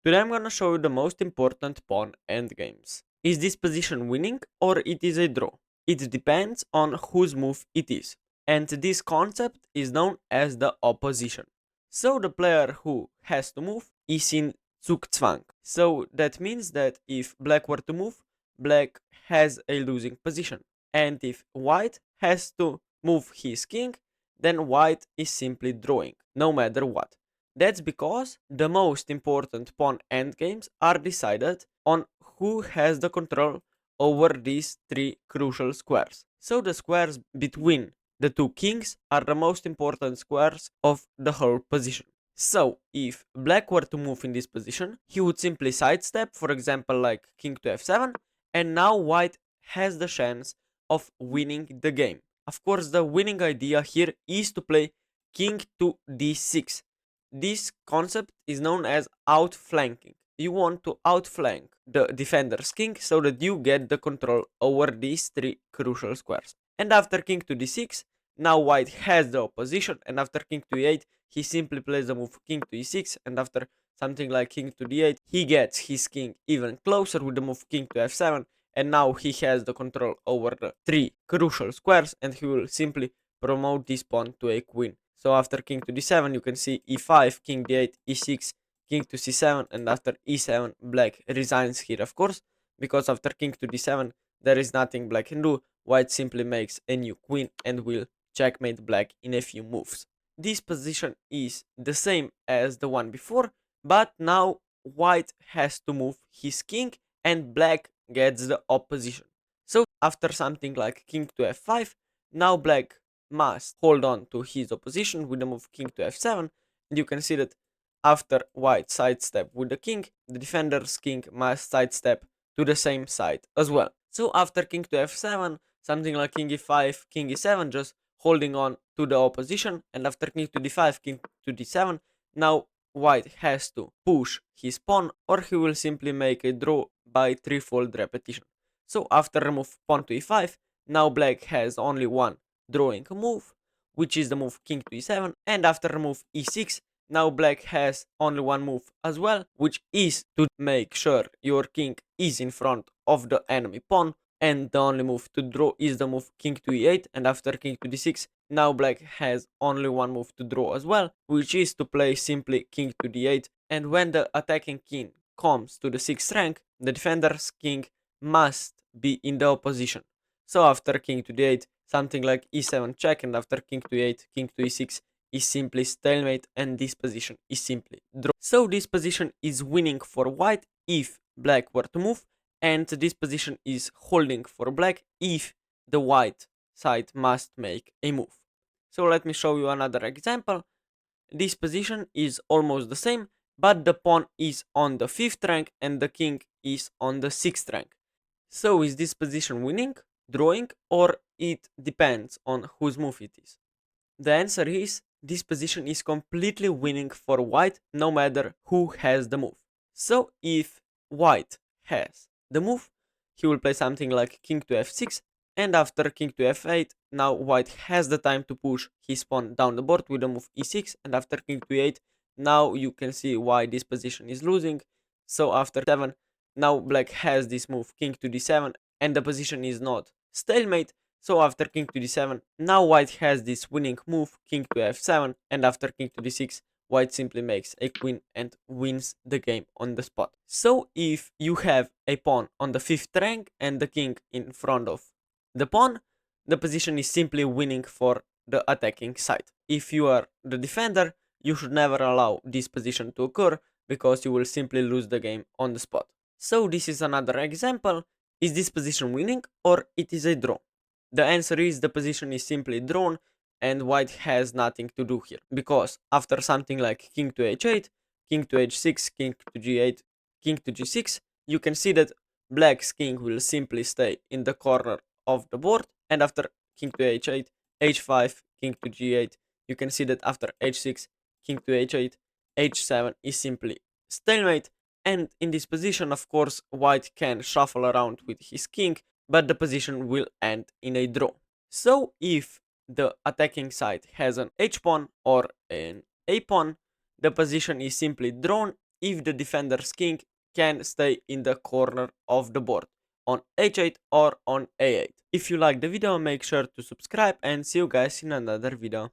Today I'm gonna show you the most important pawn endgames. Is this position winning or it is a draw? It depends on whose move it is. And this concept is known as the opposition. So the player who has to move is in Zugzwang. So that means that if black were to move, black has a losing position. And if white has to move his king, then white is simply drawing, no matter what. That's because the most important pawn endgames are decided on who has the control over these three crucial squares. So the squares between the two kings are the most important squares of the whole position. So if black were to move in this position, he would simply sidestep, for example like king to f7, and now white has the chance of winning the game. Of course, the winning idea here is to play king to d6. This concept is known as outflanking. You want to outflank the defender's king so that you get the control over these three crucial squares. And after king to d6, now white has the opposition, and after king to e8, he simply plays the move king to e6, and after something like king to d8, he gets his king even closer with the move king to f7, and now he has the control over the three crucial squares, and he will simply promote this pawn to a queen. So after king to d7, you can see e5, king d8, e6, king to c7, and after e7, black resigns here, of course, because after king to d7, there is nothing black can do. White simply makes a new queen and will checkmate black in a few moves. This position is the same as the one before, but now white has to move his king and black gets the opposition. So after something like king to f5, now black must hold on to his opposition with the move king to f7, and you can see that after white sidestep with the king, the defender's king must sidestep to the same side as well. So after king to f7, something like king e5, king e7, just holding on to the opposition, and after king to d5, king to d7, now white has to push his pawn or he will simply make a draw by threefold repetition. So after remove pawn to e5, now black has only one drawing move, which is the move king to e7, and after remove e6, now black has only one move as well, which is to make sure your king is in front of the enemy pawn, and the only move to draw is the move king to e8, and after king to d6, now black has only one move to draw as well, which is to play simply king to d8, and when the attacking king comes to the 6th rank, the defender's king must be in the opposition. So after king to d8, something like e7 check, and after king to e8, king to e6 is simply stalemate, and this position is simply draw. So this position is winning for white if black were to move, and this position is holding for black if the white side must make a move. So let me show you another example. This position is almost the same, but the pawn is on the 5th rank and the king is on the 6th rank. So is this position winning, drawing, or it depends on whose move it is? The answer is this position is completely winning for white no matter who has the move. So if white has the move, he will play something like king to f6, and after king to f8, now white has the time to push his pawn down the board with the move e6, and after king to e8, now you can see why this position is losing. So after 7, now black has this move king to d7, and the position is not stalemate. So after king to d7, now white has this winning move, king to f7, and after king to d6, white simply makes a queen and wins the game on the spot. So if you have a pawn on the 5th rank and the king in front of the pawn, the position is simply winning for the attacking side. If you are the defender, you should never allow this position to occur because you will simply lose the game on the spot. So this is another example. Is this position winning or it is a draw? The answer is the position is simply drawn and white has nothing to do here. Because after something like king to h8, king to h6, king to g8, king to g6, you can see that black's king will simply stay in the corner of the board. And after king to h8, h5, king to g8, you can see that after h6, king to h8, h7 is simply stalemate. And in this position, of course, white can shuffle around with his king, but the position will end in a draw. So if the attacking side has an h pawn or an a pawn, the position is simply drawn if the defender's king can stay in the corner of the board on h8 or on a8. If you like the video, make sure to subscribe and see you guys in another video.